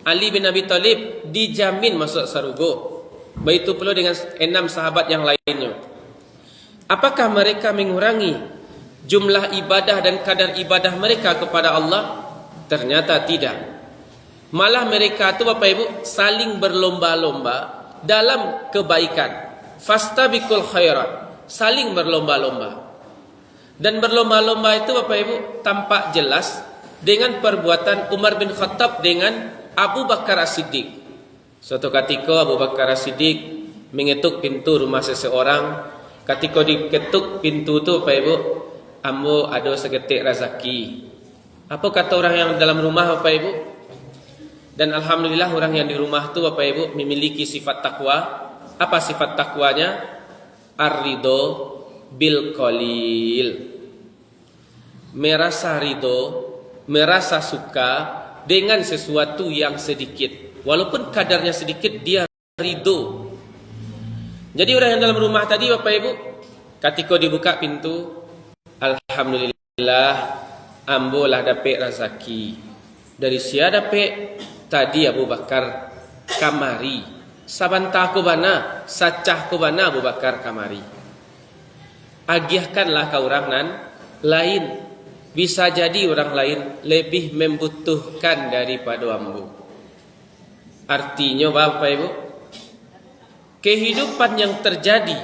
Ali bin Abi Thalib dijamin masuk surga. Begitu pula dengan 6 sahabat yang lainnya. Apakah mereka mengurangi jumlah ibadah dan kadar ibadah mereka kepada Allah? Ternyata tidak. Malah mereka itu Bapak Ibu saling berlomba-lomba dalam kebaikan. Fastabiqul khairat, saling berlomba-lomba. Dan berlomba-lomba itu Bapak Ibu tampak jelas dengan perbuatan Umar bin Khattab dengan Abu Bakar As-Siddiq. Suatu ketika Abu Bakar As-Siddiq mengetuk pintu rumah seseorang. Ketika diketuk pintu itu Bapak Ibu, ambo ada seketik rezeki. Apa kata orang yang dalam rumah Bapak Ibu? Dan alhamdulillah orang yang di rumah itu Bapak Ibu memiliki sifat takwa. Apa sifat takwanya? Ar-ridho bil qalil. Merasa ridho, merasa suka dengan sesuatu yang sedikit. Walaupun kadarnya sedikit, dia ridho. Jadi orang yang dalam rumah tadi Bapak Ibu, ketika dibuka pintu, alhamdulillah ambo lah dapat rezeki. Dari siapa dapat? Tadi Abu Bakar kamari. Sabantah ko bana, sacah ko bana Abu Bakar kamari. Agiahkanlah ke orang nan lain. Bisa jadi orang lain lebih membutuhkan daripada ambo. Artinya Bapak Ibu, kehidupan yang terjadi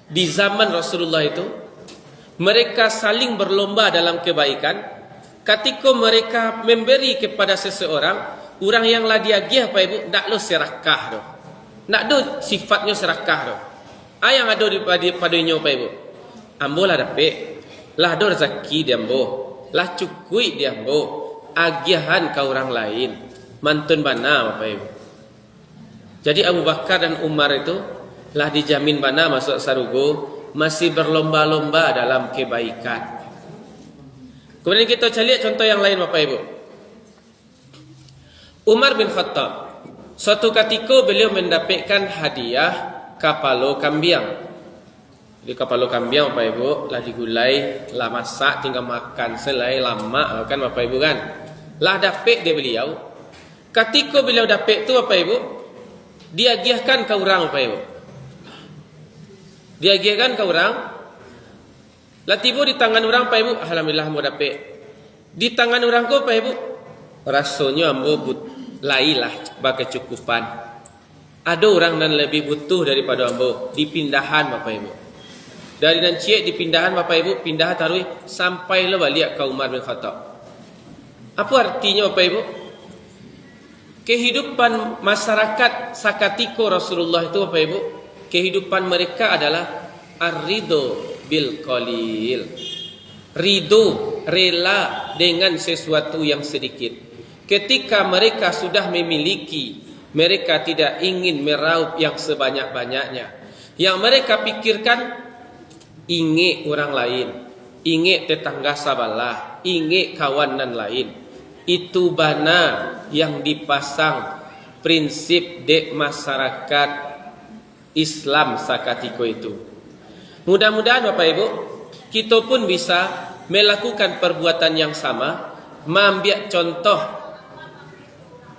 di zaman Rasulullah itu, mereka saling berlomba dalam kebaikan. Ketika mereka memberi kepada seseorang, orang yang lah diagih Bapak Ibu, nak lo serakah doh. Nak do sifatnya serakah doh. Yang ada padanya Bapak Ibu. Ambo lah dapat, lah do rezeki dia ambo, lah cukui dia ambo, agihan ke orang lain. Mantun bana Bapak Ibu. Jadi Abu Bakar dan Umar itu lah dijamin bana masuk surga, masih berlomba-lomba dalam kebaikan. Kemudian kita lihat contoh yang lain Bapak Ibu. Umar bin Khattab, suatu ketika beliau mendapatkan hadiah kapalo kambiang. Di kapalo kambiang Bapak Ibu lah digulai, lah masak, tinggal makan selai lama kan Bapak Ibu kan. Lah dapat dia beliau. Ketika beliau dapat tu Bapak Ibu, diagiahkan ke orang Bapak Ibu. Diagiahkan ke orang. Lah tiba di tangan orang Bapak Ibu, alhamdulillah ambo dapat. Di tangan orang ko Bapak Ibu, rasanya ambo lailah berkecukupan. Ada orang yang lebih butuh daripada ambo, dipindahan Bapak Ibu. Dari nan ciek dipindahan Bapak Ibu, pindah taruh sampai le balik ke Umar bin Khattab. Apa artinya Bapak Ibu? Kehidupan masyarakat sakatiko Rasulullah itu Bapak Ibu, kehidupan mereka adalah ar-ridho bil qalil. Ridho, rela dengan sesuatu yang sedikit. Ketika mereka sudah memiliki, mereka tidak ingin meraup yang sebanyak-banyaknya. Yang mereka pikirkan, ingin orang lain, ingin tetangga sabalah, ingin kawanan lain. Itu bana yang dipasang prinsip de masyarakat Islam sakatiko itu. Mudah-mudahan Bapak Ibu, kita pun bisa melakukan perbuatan yang sama, mengambil contoh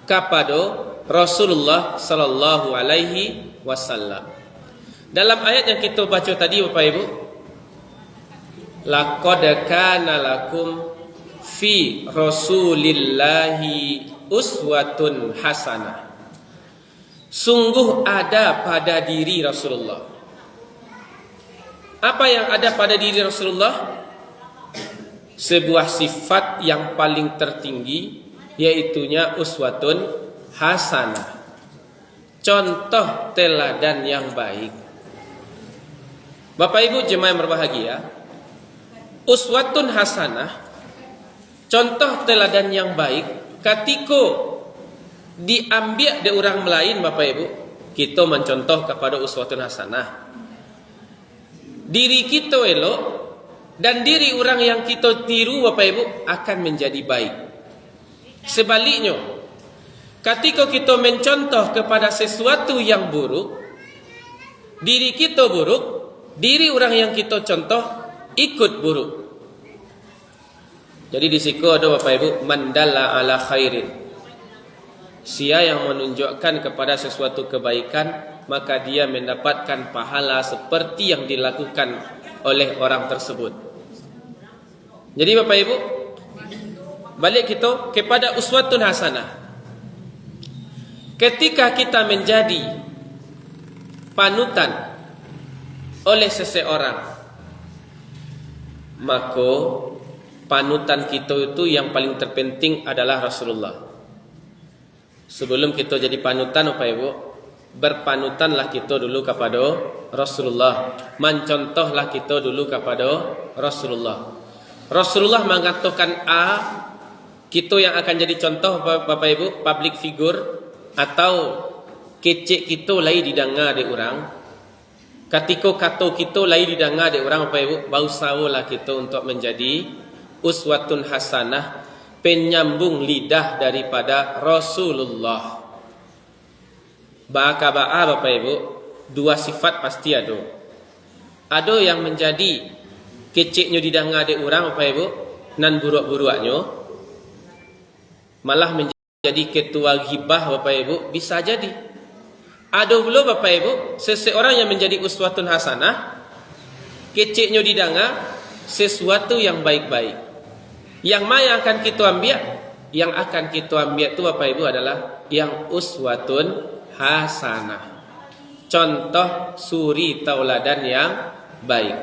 kepada Rasulullah sallallahu alaihi wasallam. Dalam ayat yang kita baca tadi Bapak Ibu, laqad kana lakum fi Rasulillahi uswatun hasanah. Sungguh ada pada diri Rasulullah. Apa yang ada pada diri Rasulullah? Sebuah sifat yang paling tertinggi, yaitunya uswatun hasanah. Contoh teladan yang baik. Bapak Ibu jemaah yang berbahagia, uswatun hasanah, contoh teladan yang baik, ketika diambil dari orang lain Bapak Ibu, kita mencontoh kepada uswatun hasanah. Diri kita elok dan diri orang yang kita tiru Bapak Ibu akan menjadi baik. Sebaliknya, ketika kita mencontoh kepada sesuatu yang buruk, diri kita buruk, diri orang yang kita contoh ikut buruk. Jadi di situ ada Bapak Ibu, mandalla ala khairin. Sia yang menunjukkan kepada sesuatu kebaikan, maka dia mendapatkan pahala seperti yang dilakukan oleh orang tersebut. Jadi Bapak Ibu, balik kita kepada uswatun hasanah. Ketika kita menjadi panutan oleh seseorang, maka panutan kita itu yang paling terpenting adalah Rasulullah. Sebelum kita jadi panutan, Bapak Ibu, berpanutanlah kita dulu kepada Rasulullah. Mencontohlah kita dulu kepada Rasulullah. Rasulullah mengatakan A, kita yang akan jadi contoh Bapak Ibu, public figure, atau kecek kita lai didengar di orang. Ketika kata kita lai didengar di orang, Bapak Ibu, berusahalah kita untuk menjadi uswatun hasanah, penyambung lidah daripada Rasulullah. Ba'a Bapak Ibu, dua sifat pasti ada. Ada yang menjadi keceknya didengar di orang, Bapak Ibu, nan buruk-buruknya malah menjadi ketua ghibah, Bapak Ibu, bisa jadi. Ada pula Bapak Ibu, seseorang yang menjadi uswatun hasanah, keceknya didengar sesuatu yang baik-baik. Yang mana yang akan kita ambil? Yang akan kita ambil itu Bapak Ibu adalah yang uswatun hasanah. Contoh suri tauladan yang baik.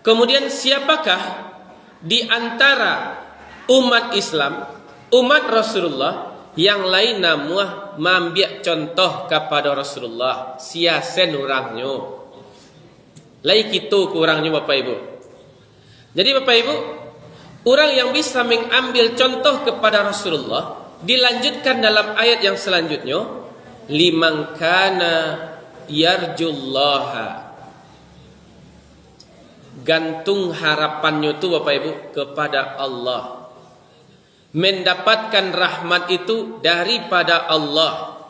Kemudian siapakah di antara umat Islam, umat Rasulullah yang lain namuah mengambil contoh kepada Rasulullah? Siasen orangnya. Lai kita kurangnya Bapak Ibu. Jadi Bapak Ibu, orang yang bisa mengambil contoh kepada Rasulullah dilanjutkan dalam ayat yang selanjutnya, liman kana yarjullaha, gantung harapannya itu Bapak Ibu kepada Allah, mendapatkan rahmat itu daripada Allah.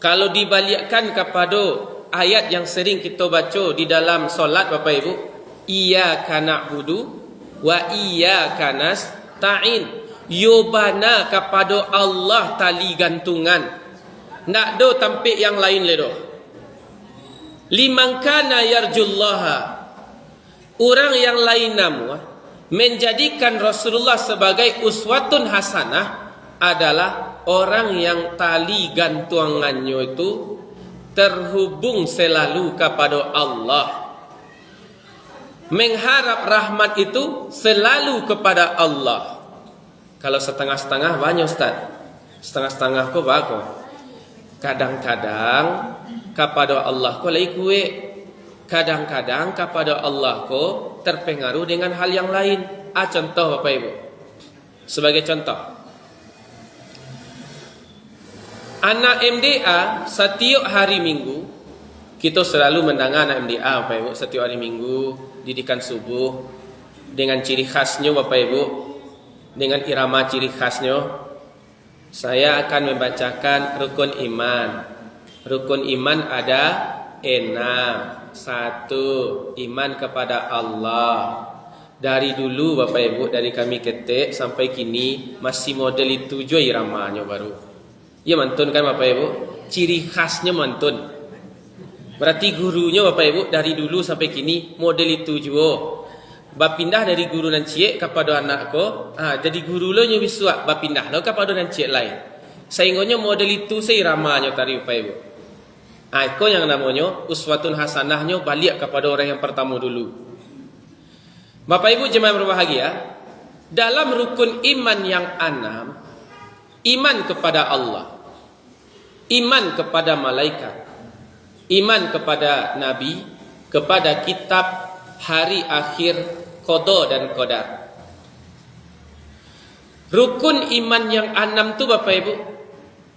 Kalau dibalikkan kepada ayat yang sering kita baca di dalam solat Bapak Ibu, iyyaka na'budu wa iyyaka nasta'in, yobana kepada Allah tali gantungan, nak do tampik yang lain le do. Liman kana yarjullaha, orang yang lain namu menjadikan Rasulullah sebagai uswatun hasanah adalah orang yang tali gantungannya itu terhubung selalu kepada Allah, mengharap rahmat itu selalu kepada Allah. Kalau setengah-setengah banyak Ustaz, setengah-setengah kok bagus. Kadang-kadang kepada Allah kok lai kue, kadang-kadang kepada Allah kok terpengaruh dengan hal yang lain. Contoh Bapak Ibu, sebagai contoh, anak MDA setiap hari Minggu, kita selalu mendengar anak MDA Bapak Ibu, setiap hari Minggu didikan subuh dengan ciri khasnya Bapak Ibu, dengan irama ciri khasnya. Saya akan membacakan rukun iman. Rukun iman ada 6. 1, iman kepada Allah. Dari dulu Bapak Ibu, dari kami ketik sampai kini masih model itu juga iramanya baru. Ya mantun kan Bapak Ibu, ciri khasnya mantun. Berarti gurunya Bapak Ibu dari dulu sampai kini model itu juga. Bapindah dari guru nan ciek kepada anak ko, jadi guru lo nyu biswa bapindah lo kepada nan ciek lain. Sehingga model itu seiramanya tadi Bapak Ibu. Itu yang namanya uswatun hasanahnya balik kepada orang yang pertama dulu. Bapak Ibu jemaah berbahagia, dalam rukun iman yang 6, iman kepada Allah, iman kepada malaikat, iman kepada nabi, kepada kitab, hari akhir, qada dan qadar. Rukun iman yang 6 tu Bapak Ibu,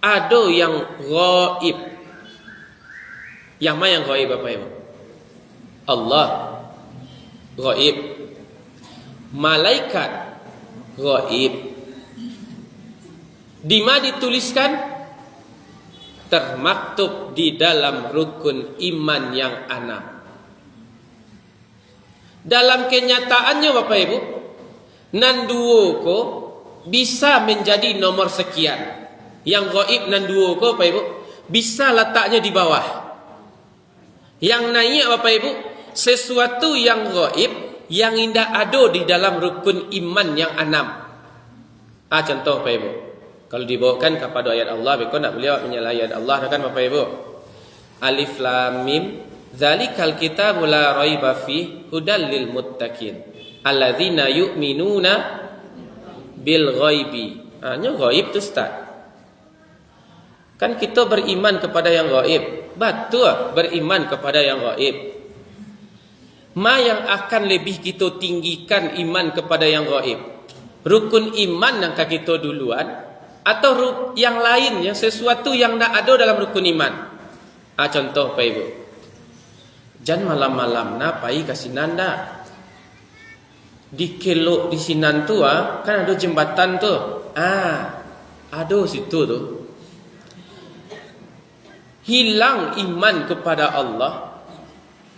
ada yang ghaib. Yang mana yang ghaib Bapak Ibu? Allah ghaib, malaikat ghaib. Di mana dituliskan? Termaktub di dalam rukun iman yang 6. Dalam kenyataannya Bapak Ibu, nan duo ko bisa menjadi nomor sekian. Yang gaib nan dua ko Bapak Ibu bisa letaknya di bawah. Yang naik Bapak Ibu sesuatu yang gaib yang indah ada di dalam rukun iman yang 6. Contoh Bapak Ibu, kalau dibawakan kepada ayat Allah, beko nak beliau menyalahi ayat Allah kan Bapak Ibu. Alif lam mim zalikal kitabu la raiba fi hudal lil muttaqin alladzina yu'minuna bil ghaibi. Hanya gaib tu Ustaz. Kan kita beriman kepada yang gaib. Betul beriman kepada yang gaib. Ma yang akan lebih kita tinggikan iman kepada yang gaib? Rukun iman yang kita duluan atau yang lain, yang sesuatu yang tak ada dalam rukun iman? Contoh Pak Ibu. Jan malam-malam na pai kasih nanda. Di kelok di sinan tu kan ada jembatan tu. Ada situ tu. Hilang iman kepada Allah,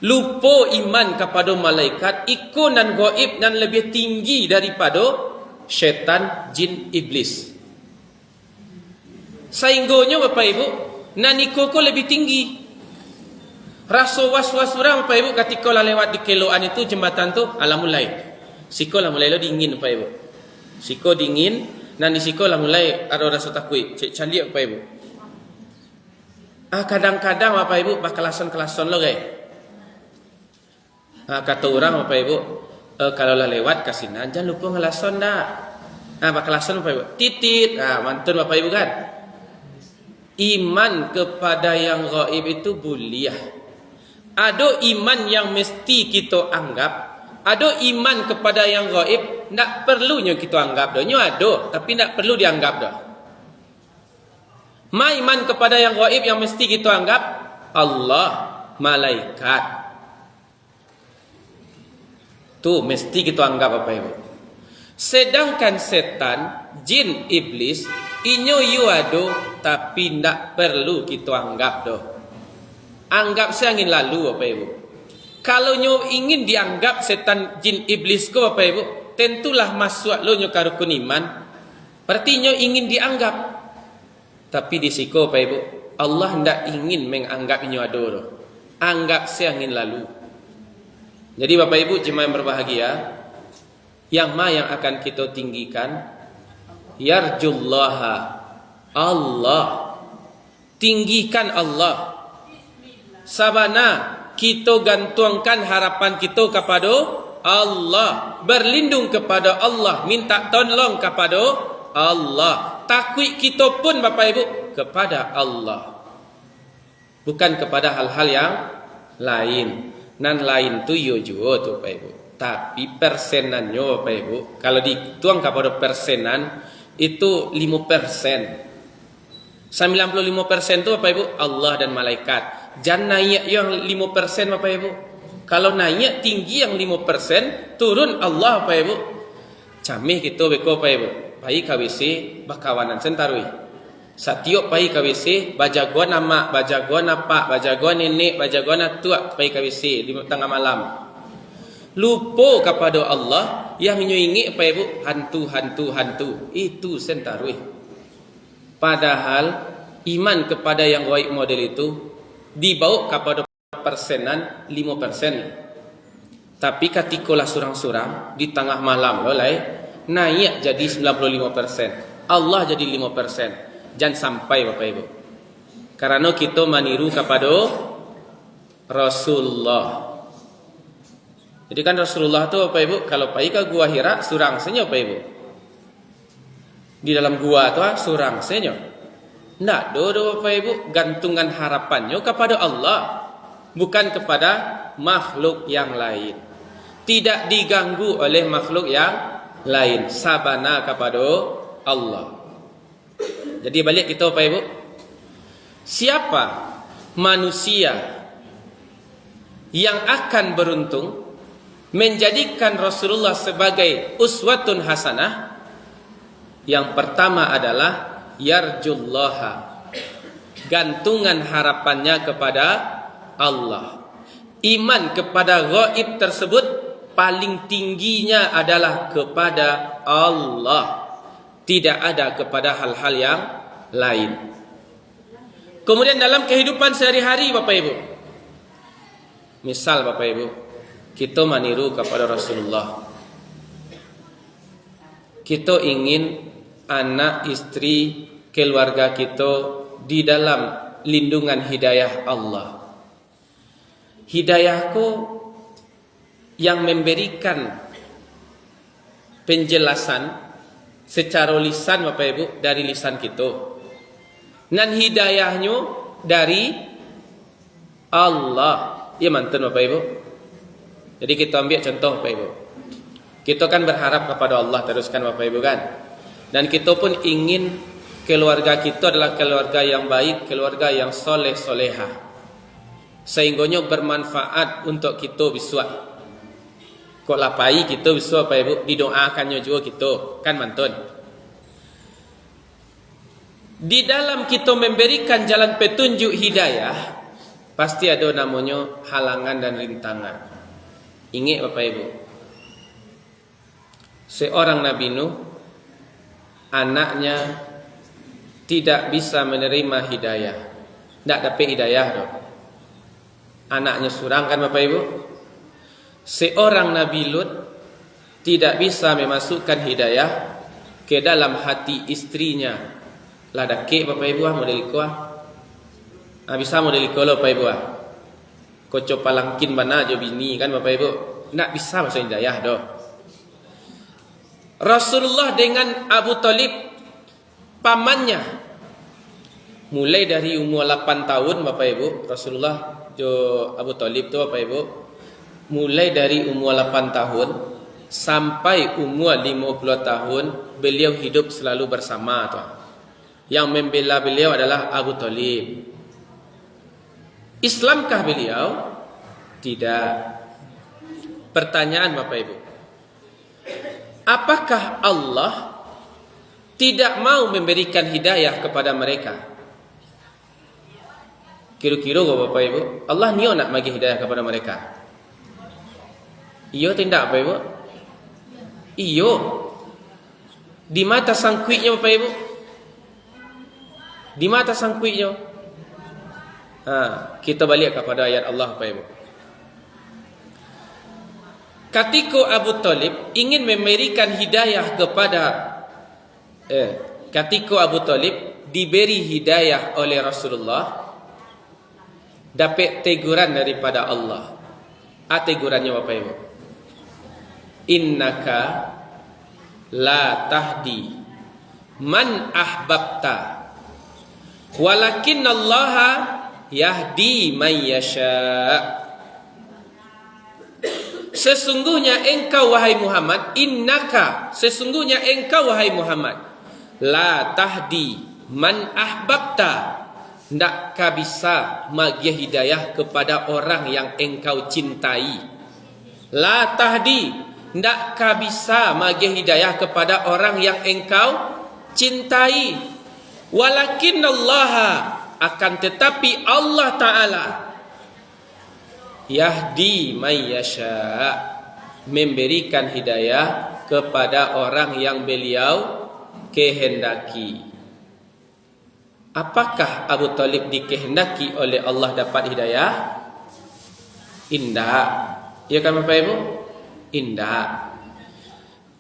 lupa iman kepada malaikat, ikut dan gaib dan lebih tinggi daripada syaitan, jin, iblis. Sehinggonya Bapak Ibu, naniko ko lebih tinggi. Rasa was-was orang Bapak Ibu ketika lah lewat di keloan itu jembatan tu, mulai. Siko lah mulai lo dingin Bapak Ibu. Siko dingin, dan di siko lah mulai ada rasa takut. Cek calik Bapak Ibu. Kadang-kadang Bapak Ibu bakalason-kelason lo guys. Kata orang Bapak Ibu, kalau lah lewat kasinan jangan lupa ngelason dah. Bakalason Bapak Ibu. Titit. Mantun Bapak Ibu kan. Iman kepada yang gaib itu buliah. Ada iman yang mesti kita anggap. Ada iman kepada yang gaib tak perlunya kita anggap dah. Ada tapi tak perlu dianggap dah. Ma iman kepada yang gaib yang mesti kita anggap Allah, malaikat. Tu mesti kita anggap Bapak Ibu. Sedangkan setan, jin, iblis, inyo yu ado tapi ndak perlu kita anggap doh. Anggap seangin lalu Bapak Ibu. Kalau nyo ingin dianggap setan, jin, iblis ko Bapak Ibu, tentulah masuk lo nyo ka rukun iman. Berarti nyo ingin dianggap. Tapi di siko Bapak Ibu, Allah ndak ingin menganggap inyo ado doh. Anggap seangin lalu. Jadi Bapak Ibu jemaah yang berbahagia, yang akan kita tinggikan yarjullaha, Allah. Tinggikan Allah. Sabana kita gantungkan harapan kita kepada Allah, berlindung kepada Allah, minta tolong kepada Allah. Takut kita pun Bapak Ibu kepada Allah, bukan kepada hal-hal yang lain. Nan lain tu yo juga tu Bapak Ibu. Tapi persenannya Bapak Ibu, kalau dituang kepada persenan itu 5%. 95% tu Bapak Ibu Allah dan malaikat. Jangan naik yang 5% Bapak Ibu. Kalau naik tinggi yang 5%, turun Allah Bapak Ibu. Camih kita beko Bapak Ibu. Pai KWC bakawanan sentarui. Satiok pai KWC bajagoan nama, bajagoan apa, bajagoan nenek, bajagoan atua pai KWC di tengah malam. Lupa kepada Allah yang menyingi Bapak Ibu hantu. Itu sentarui. Padahal iman kepada yang gaib model itu dibawa kepada persenan 5%. Tapi ketika lah surang-surang di tengah malam lolai naik jadi 95%. Allah jadi 5%. Jangan sampai Bapak Ibu. Karena kita meniru kepada Rasulullah. Jadi kan Rasulullah tu Bapak Ibu kalau pergi ke gua Hira surang saja Bapak Ibu. Di dalam gua tu surang saja. Ndak dodo Bapak Ibu gantungan harapannya kepada Allah, bukan kepada makhluk yang lain. Tidak diganggu oleh makhluk yang lain, sabana kepada Allah. Jadi balik kita Bapak Ibu, siapa manusia yang akan beruntung menjadikan Rasulullah sebagai uswatun hasanah? Yang pertama adalah yarjullaha, gantungan harapannya kepada Allah. Iman kepada gaib tersebut paling tingginya adalah kepada Allah. tidak ada kepada hal-hal yang lain. Kemudian dalam kehidupan sehari-hari Bapak Ibu, misal Bapak Ibu, kita meniru kepada Rasulullah. Kita ingin anak, istri, keluarga kita di dalam lindungan hidayah Allah. Hidayahku yang memberikan penjelasan secara lisan Bapak Ibu dari lisan kita. Dan hidayahnya dari Allah. Ya mantun Bapak Ibu. Jadi kita ambil contoh Bapak Ibu. Kita kan berharap kepada Allah teruskan Bapak Ibu kan. Dan kita pun ingin keluarga kita adalah keluarga yang baik, keluarga yang soleh solehah, sehingganya bermanfaat untuk kita besok. Kok lapai kita besok Bapak Ibu didoakannya juga kita kan mantun. Di dalam kita memberikan jalan petunjuk hidayah, pasti ada namanya halangan dan rintangan. Ingat Bapak Ibu, seorang Nabi Nuh, anaknya tidak bisa menerima hidayah, tidak dapat hidayah dong. Anaknya surang kan Bapak Ibu. Seorang Nabi Lut tidak bisa memasukkan hidayah ke dalam hati istrinya. Lah dakik Bapak Ibu model kuah. Bisa model kuah Bapak Ibu Koco palangkin mana jo bini kan Bapak Ibu. Tak bisa masuk hidayah doh. Rasulullah dengan Abu Talib pamannya, mulai dari umur 8 tahun Bapak Ibu, Rasulullah jo Abu Talib tu Bapak Ibu, mulai dari umur 8 tahun sampai umur 50 tahun beliau hidup selalu bersama tu. Yang membela beliau adalah Abu Talib. Islamkah beliau? Tidak. Pertanyaan Bapak Ibu, apakah Allah tidak mau memberikan hidayah kepada mereka? Kira-kira Bapak Ibu, Allah ni nak bagi hidayah kepada mereka? Iyo tidak Bapak Ibu? Iyo. Di mata sangkuitnya Bapak Ibu? Di mata sangkuitnya. Kita balik kepada ayat Allah Bapak Ibu. Ketika Abu Talib ingin memberikan hidayah kepada ketika Abu Talib diberi hidayah oleh Rasulullah, dapat teguran daripada Allah. Tegurannya Bapak Ibu, innaka la tahdi man ahbabta walakin Allah yahdi man yasha. Sesungguhnya engkau wahai Muhammad, innaka, sesungguhnya engkau wahai Muhammad, la tahdi man ahbabta, ndakkah bisa bagi hidayah kepada orang yang engkau cintai. La tahdi, ndakkah bisa bagi hidayah kepada orang yang engkau cintai. Walakin Allah, akan tetapi Allah Ta'ala, yahdi may yasha, memberikan hidayah kepada orang yang beliau kehendaki. Apakah Abu Talib dikehendaki oleh Allah dapat hidayah? Indah. Ya kan Bapak Ibu? Indah.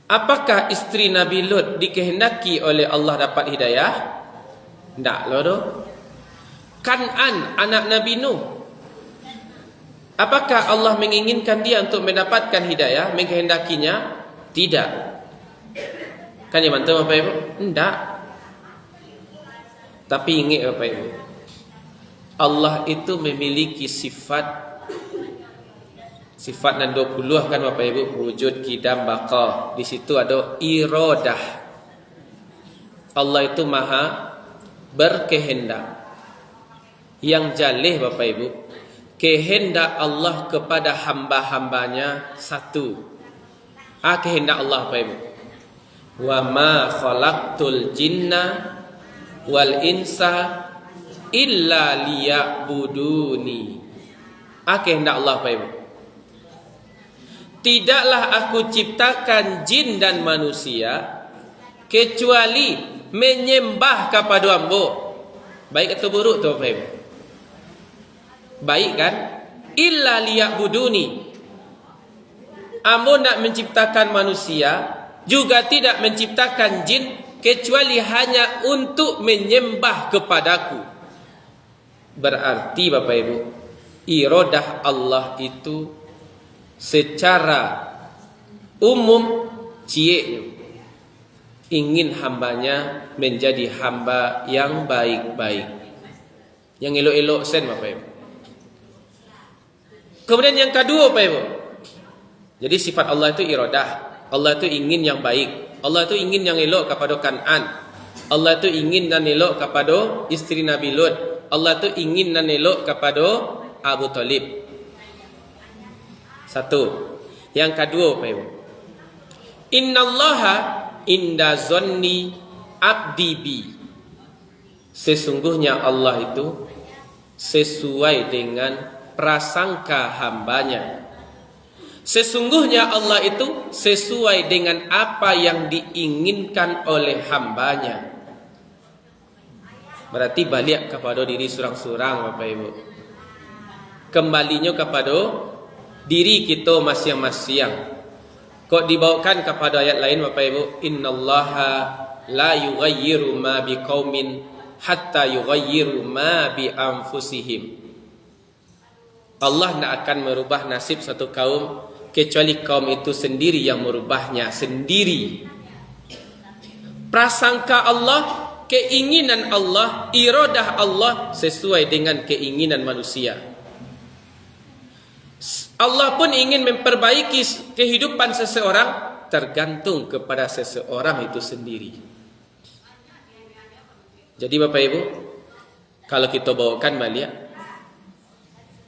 Apakah istri Nabi Lut dikehendaki oleh Allah dapat hidayah? Tak loh. Kan'an anak Nabi Nuh, apakah Allah menginginkan dia untuk mendapatkan hidayah, mengkehendakinya? Tidak. Kan ya mantu Bapak Ibu? Tidak. Tapi ingat Bapak Ibu, Allah itu memiliki sifat dan 20 kan Bapak Ibu, wujud, qidam, baqa. Di situ ada iradah. Allah itu maha berkehendak. Yang jalih Bapak Ibu, kehendak Allah kepada hamba-hambanya satu. Kehendak Allah Bapak Ibu, wa ma khalaqtul jinna wal insa illa liya'buduni. Kehendak Allah Bapak Ibu, tidaklah aku ciptakan jin dan manusia kecuali menyembah kepada ambo. Baik atau buruk tu Bapak Ibu? Baik kan? Illa liya'buduni. Ambo nak menciptakan manusia, juga tidak menciptakan jin, kecuali hanya untuk menyembah kepadaku. Berarti Bapak Ibu, iradah Allah itu secara umum cieknya ingin hambanya menjadi hamba yang baik-baik, yang elok-elok sen Bapak Ibu. Kemudian yang kedua Bapak Ibu, jadi sifat Allah itu iradah. Allah itu ingin yang baik. Allah itu ingin yang elok kepada Kan'an. Allah itu ingin dan elok kepada isteri Nabi Lut. Allah itu ingin dan elok kepada Abu Talib. Satu. Yang kedua Bapak Ibu, innallaha inda zonni abdi bi. Sesungguhnya Allah itu sesuai dengan prasangka hambanya. Sesungguhnya Allah itu sesuai dengan apa yang diinginkan oleh hambanya. Berarti balik kepada diri surang-surang Bapak Ibu. Kembalinya kepada diri kita masing-masing. Kok dibawakan kepada ayat lain Bapak Ibu, innallaha la yughayyiru ma biqaumin hatta yughayyiru ma bi anfusihim. Allah tidak akan merubah nasib satu kaum kecuali kaum itu sendiri yang merubahnya sendiri. Prasangka Allah, keinginan Allah, iradah Allah sesuai dengan keinginan manusia. Allah pun ingin memperbaiki kehidupan seseorang, tergantung kepada seseorang itu sendiri. Jadi Bapak Ibu, kalau kita bawakan balik,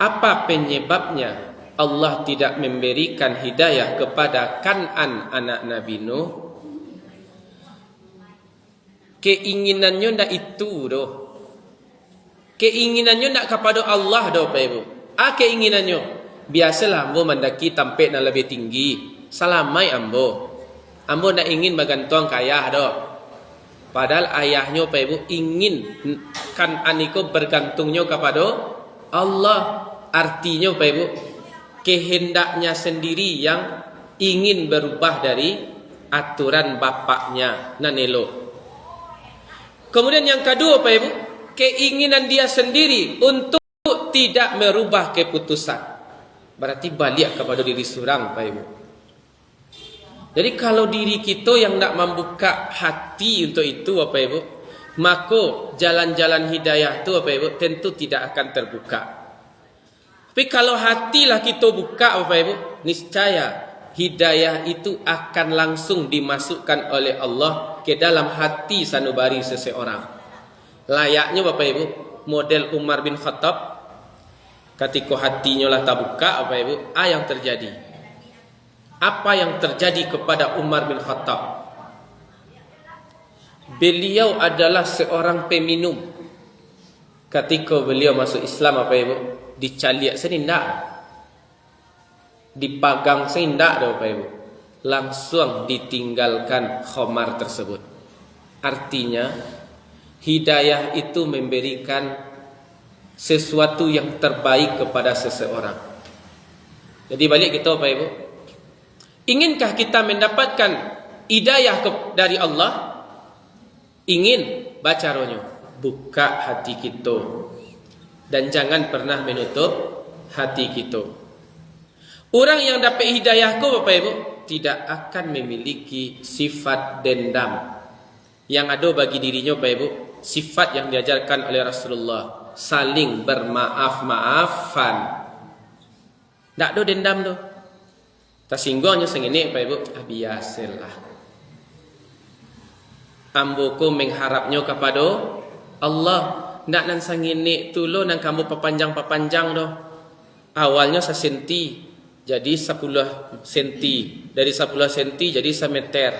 apa penyebabnya Allah tidak memberikan hidayah kepada Kan'an anak Nabi Nuh? Keinginannya ndak itu doh. Keinginannya ndak kepada Allah doh Bapak Ibu. Keinginannya biasalah ambo mendaki tampek yang lebih tinggi. Salamai ambo. Ambo ndak ingin bergantung ke ayah doh. Padahal ayahnya Bapak Ibu ingin Kan'an itu bergantungnya kepada Allah. Artinya Bapak Ibu, kehendaknya sendiri yang ingin berubah dari aturan bapaknya nanelo. Kemudian yang kedua Bapak Ibu, keinginan dia sendiri untuk tidak merubah keputusan. Berarti balik kepada diri seorang Bapak Ibu. Jadi kalau diri kita yang nak membuka hati untuk itu Bapak Ibu, maka jalan-jalan hidayah itu Bapak Ibu tentu tidak akan terbuka. Tapi kalau hatilah kita buka Bapak Ibu, niscaya hidayah itu akan langsung dimasukkan oleh Allah ke dalam hati sanubari seseorang. Layaknya Bapak Ibu, model Umar bin Khattab, ketika hatinya lah tak buka Bapak Ibu, yang terjadi? Apa yang terjadi kepada Umar bin Khattab? Beliau adalah seorang peminum. Ketika beliau masuk Islam Bapak Ibu, dicaliak senindak, dipagang senindak Bapak Ibu, langsung ditinggalkan khamar tersebut. Artinya hidayah itu memberikan sesuatu yang terbaik kepada seseorang. Jadi balik kita Bapak Ibu, inginkah kita mendapatkan hidayah dari Allah? Ingin, baca rohnya, buka hati kita. Dan jangan pernah menutup hati kita. Orang yang dapat hidayah ku Bapak Ibu tidak akan memiliki sifat dendam. Yang ada bagi dirinya Bapak Ibu sifat yang diajarkan oleh Rasulullah, saling bermaaf-maafan. Tak ada dendam tu. Tersinggungnya sengene Bapak Ibu, biasalah. Ambo ku mengharapnya kepada Allah. Nak nan sangini tu lo nan kamu papanjang doh. Awalnya 1 senti jadi 10 senti, dari 10 senti jadi 1 meter,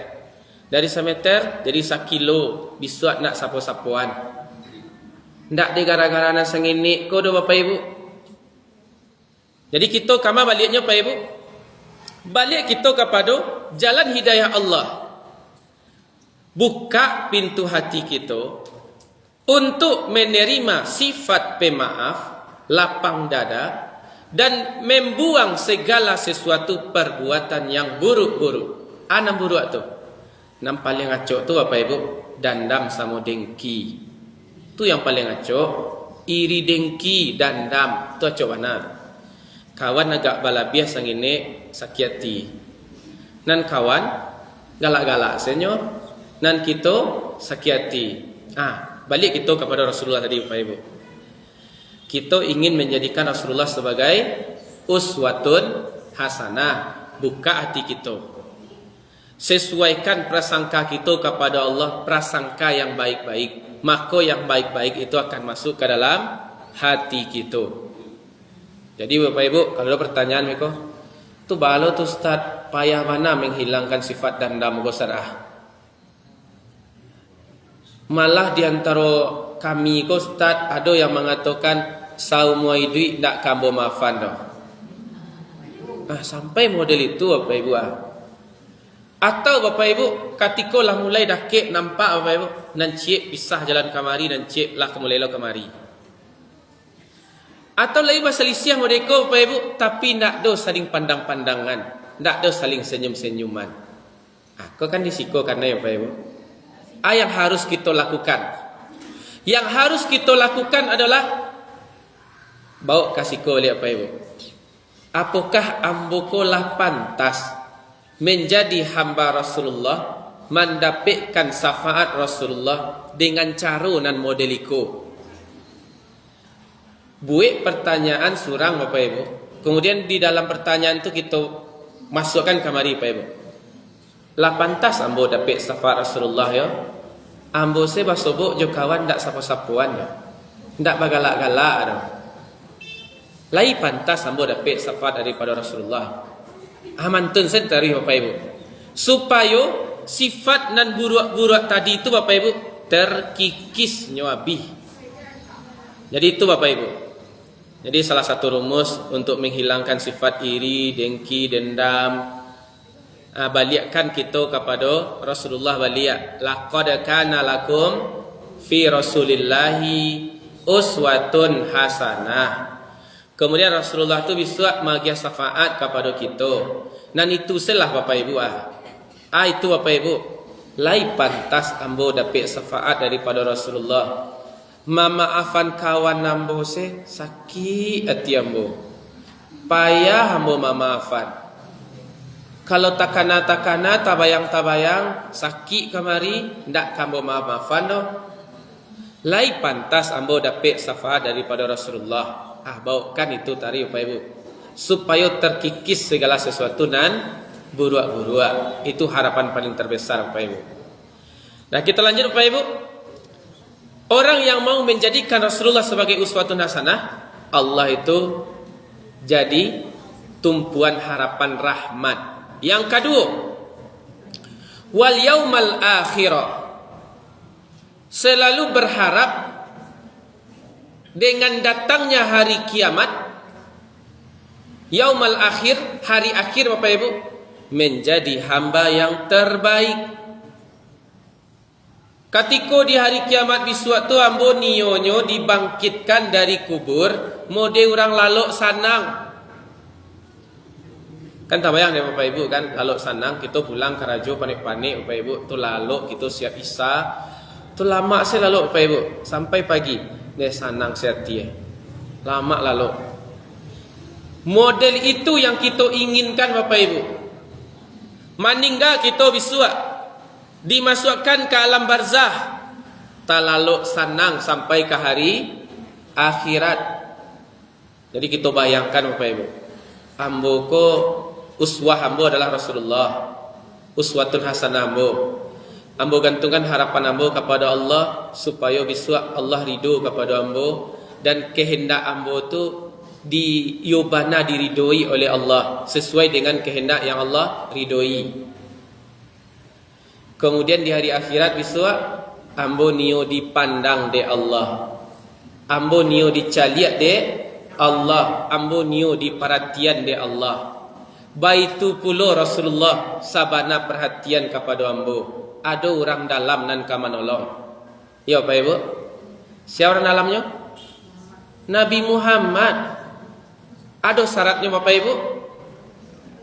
dari 1 meter jadi 1 kilo. Bisuat nak sapu-sapuan. Ndak de gara-gara nan sangini ko do Bapak Ibu. Jadi kita kama baliknya Bapak Ibu, balik kita kepada jalan hidayah Allah. buka pintu hati kita untuk menerima sifat pemaaf, lapang dada, dan membuang segala sesuatu perbuatan yang buruk-buruk. Enam buruk tu. Enam paling acok tu Bapak Ibu, dendam sama dengki. Tu yang paling acok. Iri, dengki, dendam. Tu acok mana? Kawan agak balabiah sang ini sakit hati. Nan kawan galak-galak senyo. Nan kita sakit hati. Balik kita kepada Rasulullah tadi Bapak Ibu. Kita ingin menjadikan Rasulullah sebagai uswatun hasanah. Buka hati kita. Sesuaikan prasangka kita kepada Allah, prasangka yang baik-baik. Maka yang baik-baik itu akan masuk ke dalam hati kita. Jadi Bapak Ibu, kalau ada pertanyaan mereka, tu balo tu Ustaz, payah mana menghilangkan sifat dendam Ustaz? Malah di antara kami Ustaz ada yang mengatakan saum waidui tak kambo maafan dah. Sampai model itu Bapak Ibu Atau Bapak Ibu ketika lah mulai dah kek nampak Bapak Ibu nan cik pisah jalan kamari dan cik lah mulai lo kamari. Atau lagi bahasa lisiah mereka Bapak Ibu tapi nak do saling pandang-pandangan, nak do saling senyum-senyuman. Kau kan disiko karena ya Bapak Ibu. Yang harus kita lakukan. Yang harus kita lakukan adalah bawa kasih kau lihat Bapak Ibu. Apakah ambo lah pantas menjadi hamba Rasulullah, mendapatkan syafaat Rasulullah dengan cara nan modeliko? Buat pertanyaan surang Bapak Ibu. Kemudian di dalam pertanyaan itu kita masukkan kamari Bapak Ibu. Lah pantas ambo dapat syafaat Rasulullah ya. Ambo se basobok jo kawan ndak sapa-sapuan ya. Ndak bagalak-galak dah. Lai pantas ambo dapat syafaat daripada Rasulullah. Mantun sentari Bapak Ibu. Supaya sifat nan buruk-buruk tadi itu Bapak Ibu terkikis nyawabi. Jadi itu Bapak Ibu. Jadi salah satu rumus untuk menghilangkan sifat iri, dengki, dendam, balikkan kita kepada Rasulullah balik. Laqad kana lakum fi Rasulillahi uswatun hasanah. Kemudian Rasulullah itu bisa bagi syafaat kepada kita. Dan itu selah Bapak Ibu itu Bapak Ibu. Lai pantas ambo dapat syafaat daripada Rasulullah. Mamaafan kawan ambo se sakit hati ambo. Payah ambo mamaafan. Kalau takana tabayang sakit kamari ndak kambo maafan doh. Lai pantas ambo dapat syafaat daripada Rasulullah. Bawakan itu tadi Bapak Ibu. Supaya terkikis segala sesuatu nan buruk-buruk. Itu harapan paling terbesar Bapak Ibu. Nah kita lanjut Bapak Ibu. Orang yang mau menjadikan Rasulullah sebagai uswatun hasanah, Allah itu jadi tumpuan harapan rahmat. Yang kedua, wal yaumal akhirah, selalu berharap dengan datangnya hari kiamat, yaumal akhir, hari akhir Bapak Ibu, menjadi hamba yang terbaik. Ketika di hari kiamat besok tu ambo nionyo dibangkitkan dari kubur, mode orang lalok sanang. Kan tak bayang deh Bapak Ibu kan, lalok sanang kita pulang ke rajo panik-panik Bapak Ibu, tu lalok kita siap isa. Tu lama saya lalok Bapak Ibu sampai pagi. Deh sanang serti lama lalok. Model itu yang kita inginkan Bapak Ibu. Maningga kita besok dimasukkan ke alam barzah, tak lalu senang sampai ke hari akhirat. Jadi kita bayangkan Bapak Ibu, ambo ko uswah ambo adalah Rasulullah, uswatun hasanah ambo gantungkan harapan ambo kepada Allah supaya besok Allah ridho kepada ambo dan kehendak ambo tu diyobana diridhoi oleh Allah sesuai dengan kehendak yang Allah ridhoi. Kemudian di hari akhirat besok ambo nio dipandang de Allah, ambo nio dicaliak de Allah, ambo nio diperhatian de Allah. Baitu pula Rasulullah sabana perhatian kepada ambo. ada orang dalam nan ka menolong. Ya Bapak Ibu. Siapa orang dalamnya? Nabi Muhammad. Ada syaratnya Bapak Ibu?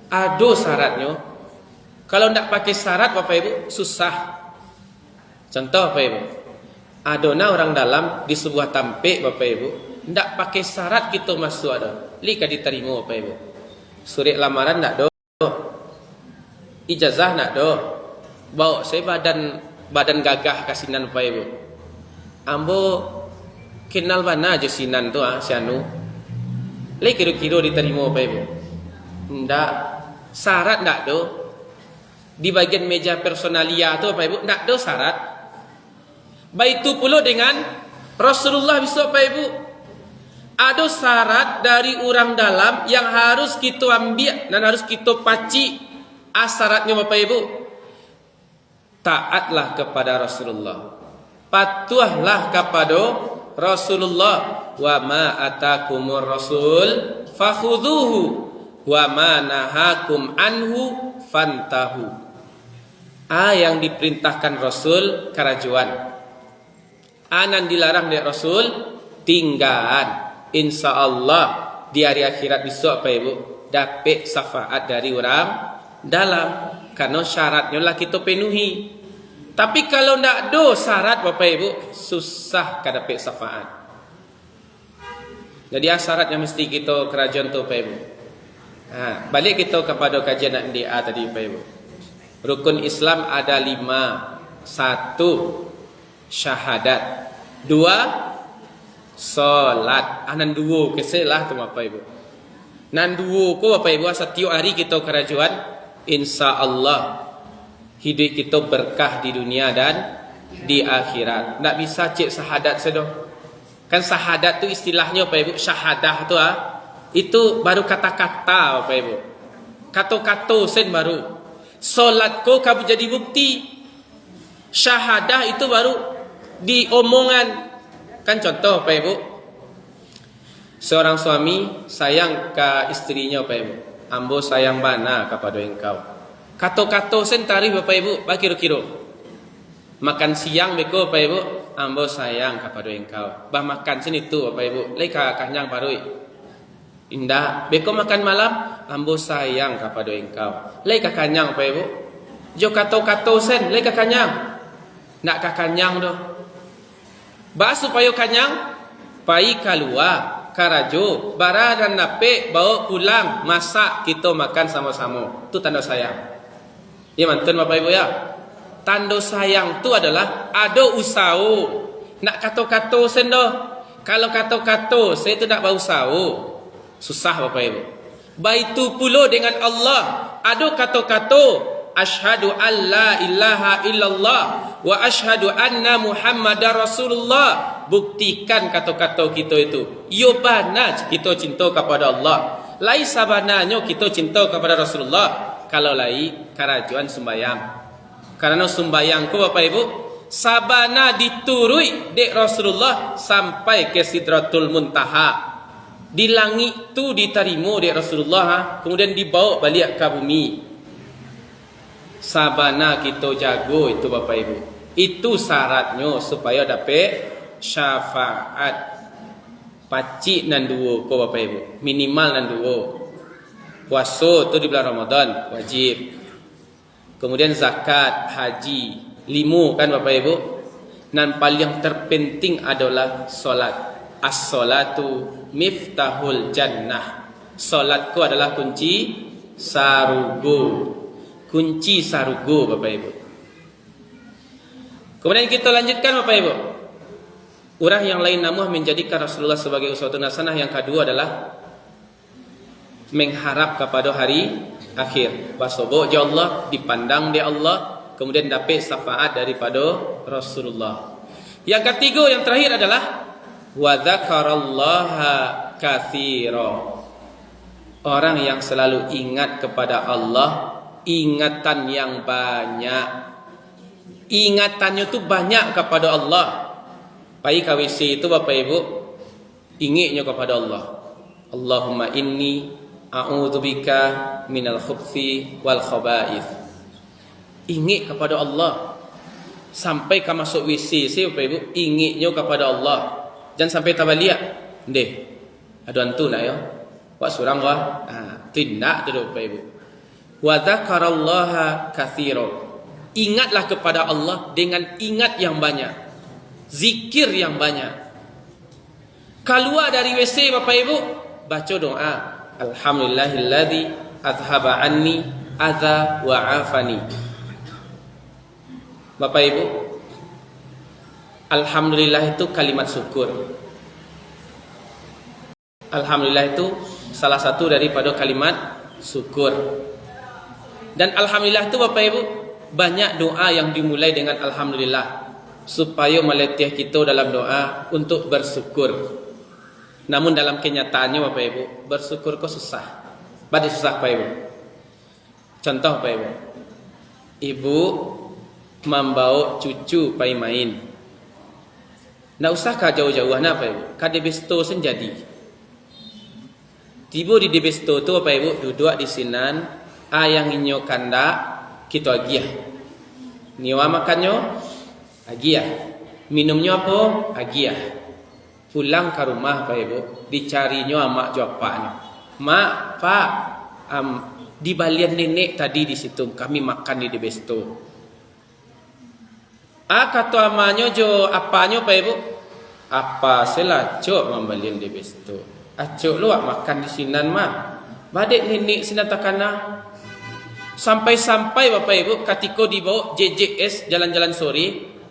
Ada syaratnya. Kalau tidak pakai syarat Bapak Ibu, susah. Contoh Bapak Ibu, adona orang dalam di sebuah tampik Bapak Ibu, tidak pakai syarat kita masuk ada. Lika diterima Bapak Ibu. Surat lamaran tidak do. Ijazah tidak do. Bawa saya badan gagah kasinan Bapak Ibu. Ambo kenal mana aja sinan tu si anu. Lika kira-kira diterima Bapak Ibu. Tidak. Syarat tidak do. Di bagian meja personalia tu Bapak Ibu tidak ada syarat. Baik itu pula dengan Rasulullah bisa Bapak Ibu. Ada syarat dari orang dalam yang harus kita ambil dan harus kita paci. Syaratnya Bapak Ibu, taatlah kepada Rasulullah, patuhlah kepada Rasulullah. Wa ma atakumur rasul fakhudhuhu wa ma nahakum anhu fantahu. Yang diperintahkan Rasul kerajuan, anan dilarang dari Rasul tinggalan. Insya Allah di hari akhirat besok Bapak Ibu dapat syafaat dari orang dalam, karena syaratnya lah kita penuhi. Tapi kalau tidak ada syarat Bapak Ibu, susah kada dapat syafaat. Jadi syarat yang mesti kita kerajuan tu Bapak Ibu. Balik kita kepada kajian NDA tadi Bapak Ibu. Rukun Islam ada 5. 1. Syahadat. 2. Solat. Nan 2 keselah tu Bapak Ibu. Nan 2 ko Bapak Ibu setiap hari kita kerajuan, insya Allah hidup kita berkah di dunia dan di akhirat. Tak bisa cek syahadat sedoh. Kan syahadat tu istilahnya Bapak Ibu, syahadah tu itu baru kata-kata Bapak Ibu. Kata-kata sen baru. Solat ko kamu jadi bukti. Syahadah itu baru diomongan. Kan contoh Bapak Ibu, seorang suami sayang ke istrinya Bapak Ibu. Ambo sayang bana kepada engkau. Kata-kata sen tarikh Bapak Ibu, bagi kira-kira. Makan siang beko Bapak Ibu, ambo sayang kepada engkau. Bah makan sen itu Bapak Ibu, leka kanyang parui. Indah, beko makan malam, ambo sayang kepada engkau. Leka kanyang Bapak Ibu. Jo kata-kata sen, leka kanyang. Nak kakanyang doh. Bah supaya kanyang, pai keluar, karajo, bara dan nape, bawa pulang, masak, kita makan sama-sama. Itu tanda sayang. Ya mantun Bapak Ibu ya. Tanda sayang itu adalah ada usaha. Nak kata-kata sen doh. Kalau kata-kata saya tu nak berusaha. Susah Bapak Ibu. Baitu pula dengan Allah. Ada kata-kata asyhadu alla ilaha illallah wa asyhadu anna muhammadar rasulullah. Buktikan kata-kata kita itu. Yo bana kita cinta kepada Allah. Lai sabananya kita cinta kepada Rasulullah. Kalau lai karajuan sembayang. Karena sembayang ku Bapak Ibu sabana diturui dek Rasulullah sampai ke Sidratul Muntaha. Di langit tu diterima dek Rasulullah, kemudian dibawa balik ke bumi. Sabana kita jago itu Bapak Ibu. Itu syaratnya supaya dapat syafaat. Pacik nan 2 ko Bapak Ibu, minimal nan 2. Puasa tu di bulan Ramadan wajib. Kemudian zakat, haji, 5 kan Bapak Ibu. Dan paling terpenting adalah solat. As-salatu miftahul jannah. Solatku adalah kunci sarugo. Kunci sarugo Bapak Ibu. Kemudian kita lanjutkan Bapak Ibu. Orang yang lain namun menjadikan Rasulullah sebagai uswatun hasanah. Yang kedua adalah mengharap kepada hari akhir. Wasobo ya Allah, dipandang di Allah, kemudian dapat syafaat daripada Rasulullah. Yang ketiga, yang terakhir adalah wa dzakarallaha katsira. Orang yang selalu ingat kepada Allah, ingatan yang banyak. Ingatannya itu banyak kepada Allah. Pai KWC itu Bapak Ibu ingatnya kepada Allah. Allahumma inni a'udzubika minal khubthi wal khaba'ith. Ingat kepada Allah. sampai ka masuk WC saya Bapak Ibu ingatnya kepada Allah. Jangan sampai tabaliak. Deh. Ada hantu nak ya. Wak surang wah. Tindak tu Bapak Ibu. Wa dzakarallaha katsira. Ingatlah kepada Allah dengan ingat yang banyak. Zikir yang banyak. Keluar dari WC Bapak Ibu, baca doa. Alhamdulillahilladzi azhaba anni adza wa afani. Bapak Ibu, alhamdulillah itu kalimat syukur. Alhamdulillah itu salah satu daripada kalimat syukur. Dan alhamdulillah itu Bapak Ibu, banyak doa yang dimulai dengan alhamdulillah supaya melatih kita dalam doa untuk bersyukur. Namun dalam kenyataannya Bapak Ibu, bersyukur kok susah. Badai susah Bapak Ibu. Contoh Bapak Ibu, ibu membawa cucu pai main. Nak usah ka jauh-jauh nak Bapak Ibu. Ka di besto sen jadi. Tiba di besto tu Bapak Ibu duduk di sinan, ayang inyo kanda kita agiah. Niwa makannya agiah. Minumnya apa? Agiah. Pulang ke rumah Bapak Ibu, dicarinya mak jawabnya. Mak, Pak, di balian nenek tadi di situ kami makan di besto. Kata amanya jo apanya Pak Ibu? Apa selacok membalian di besto. Acok lu makan di sinan mah. Badek nenek sinatakana. Sampai-sampai Bapak Ibu ketika dibawa JJS jalan-jalan sore,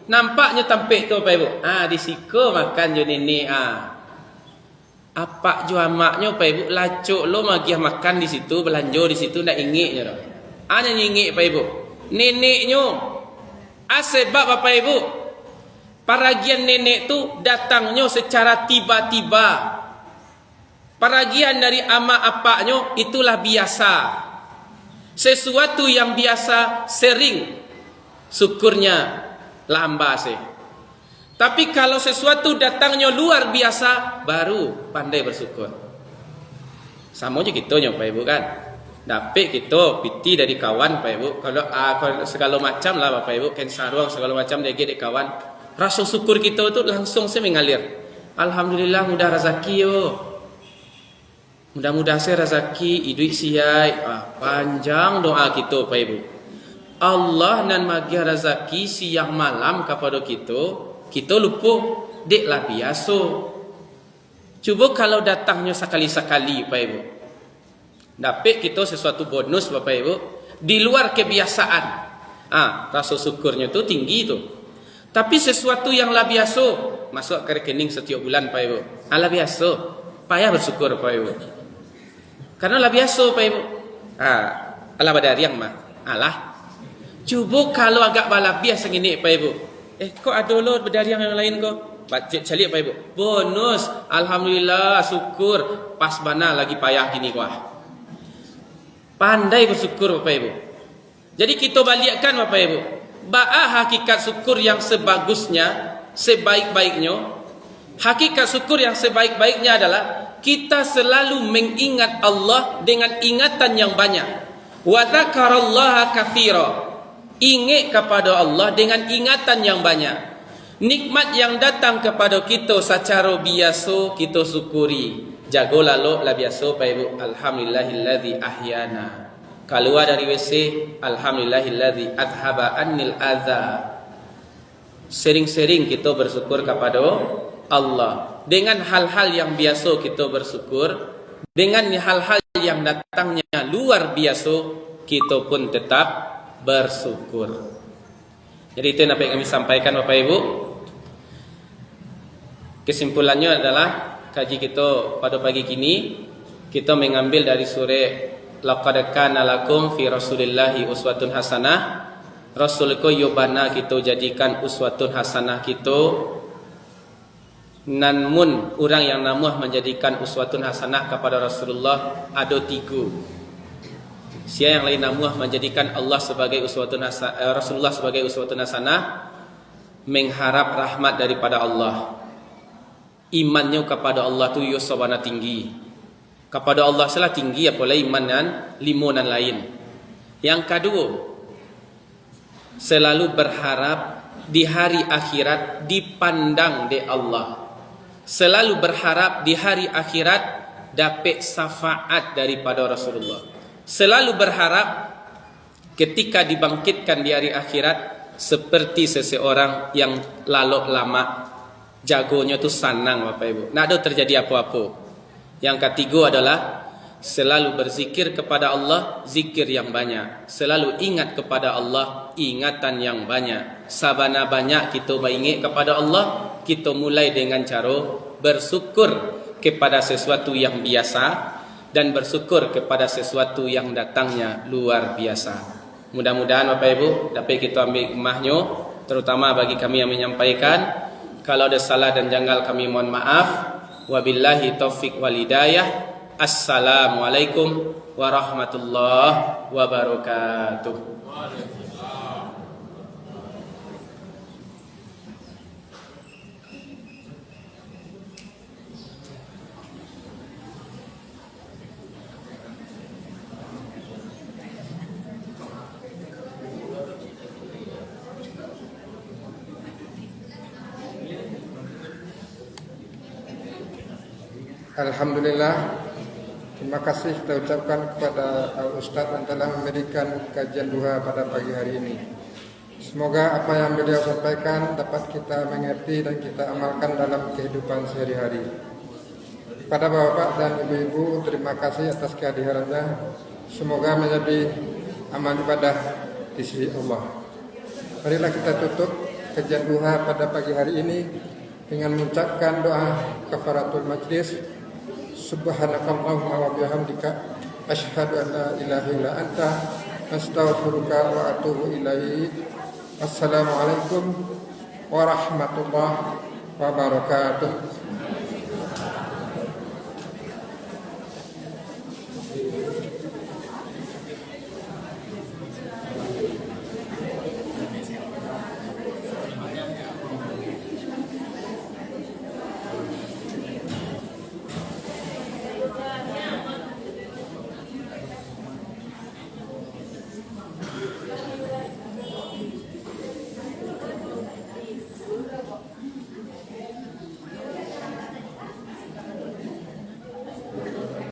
nampaknya tampik tu Bapak Ibu. Di siko makan jo nenek Apa jo amaknya Bapak Ibu lacok lu magiah makan di situ, belanja di situ ndak ingiknya dah. Hanya ingik Bapak Ibu. Neneknya sebab Bapak Ibu paragian nenek tu datangnya secara tiba-tiba. Paragian dari ama apaknya itulah biasa. Sesuatu yang biasa sering syukurnya lambat sih. Tapi kalau sesuatu datangnya luar biasa baru pandai bersyukur. Sama aja gitu Pak Ibu kan. Dapat kita piti dari kawan Pak Ibu. Kalau segala macam lah Bapak Ibu, ken sarung segala macam dari kawan. Rasa syukur kita tu langsung saya mengalir. Alhamdulillah mudah rezeki yo. Mudah-mudahan saya rezeki hidup siai. Panjang doa kita Pak Ibu. Allah nan bagi rezeki siang malam kepada kita lupa deklah biasa. Cuba kalau datangnya sekali-sekali Pak Ibu. Dapat kita sesuatu bonus Bapak Ibu di luar kebiasaan. Rasa syukurnya tu tinggi tu. Tapi sesuatu yang lah biasa masuk ke rekening setiap bulan Pak Ibu. Lah biasa. Payah bersyukur Pak Ibu. Karena lah biasa Pak Ibu. Alah badari yang mah. Cuba kalau agak balap biasa gini Pak Ibu. Kok ada lo badari yang lain kok? Calik Pak Ibu. Bonus. Alhamdulillah syukur. Pas bana lagi payah gini kok. Pandai bersyukur Bapak Ibu. Jadi kita balikkan Bapak Ibu. Hakikat syukur yang sebagusnya, sebaik-baiknya. Hakikat syukur yang sebaik-baiknya adalah kita selalu mengingat Allah dengan ingatan yang banyak. Wa dzakarallaha katsira. Ingat kepada Allah dengan ingatan yang banyak. Nikmat yang datang kepada kita secara biasa kita syukuri. Jago lalu lah biasa Pak Ibu. Alhamdulillahilladzi ahyana. Keluar dari WC, alhamdulillahilladzi adhaba annil adza. Sering-sering kita bersyukur kepada Allah. Dengan hal-hal yang biasa kita bersyukur, dengan hal-hal yang datangnya luar biasa kita pun tetap bersyukur. Jadi itu yang dapat kami sampaikan Bapak Ibu. Kesimpulannya adalah kaji kita pada pagi kini kita mengambil dari surah laqad kana lakum fi rasulillahi uswatun hasanah. Rasul ko yobana kita jadikan uswatun hasanah kita. Namun orang yang namuh menjadikan uswatun hasanah kepada Rasulullah ada 3. Siapa yang lain namuh menjadikan Allah sebagai uswatun hasanah, Rasulullah sebagai uswatun hasanah, mengharap rahmat daripada Allah. Imannya kepada Allah tu yusabana tinggi. Kepada Allah salah tinggi apalagi iman dan limonan lain. Yang kedua, selalu berharap di hari akhirat dipandang di Allah. Selalu berharap di hari akhirat dapat syafaat daripada Rasulullah. Selalu berharap ketika dibangkitkan di hari akhirat seperti seseorang yang lalu lama jagonya tu sanang Bapak Ibu. Nak ada terjadi apa-apa. Yang ketiga adalah selalu berzikir kepada Allah, zikir yang banyak. Selalu ingat kepada Allah, ingatan yang banyak. Sabana banyak kita ingat kepada Allah, kita mulai dengan cara bersyukur kepada sesuatu yang biasa dan bersyukur kepada sesuatu yang datangnya luar biasa. Mudah-mudahan Bapak Ibu dapat kita ambil hikmahnya, terutama bagi kami yang menyampaikan. Kalau ada salah dan janggal kami mohon maaf. Wabillahi taufik wal hidayah. Assalamualaikum warahmatullahi wabarakatuh. Alhamdulillah, terima kasih kita ucapkan kepada Ustaz yang telah memberikan kajian duha pada pagi hari ini. Semoga apa yang beliau sampaikan dapat kita mengerti dan kita amalkan dalam kehidupan sehari-hari. Pada bapak dan ibu-ibu, terima kasih atas kehadirannya. Semoga menjadi amal ibadah di sisi Allah. Marilah kita tutup kajian duha pada pagi hari ini dengan mengucapkan doa kafaratul majlis. Subhanakallahumma wa bihamdika asyhadu an la ilaha illa anta astaghfiruka wa atubu ilaik. Assalamualaikum warahmatullahi wabarakatuh.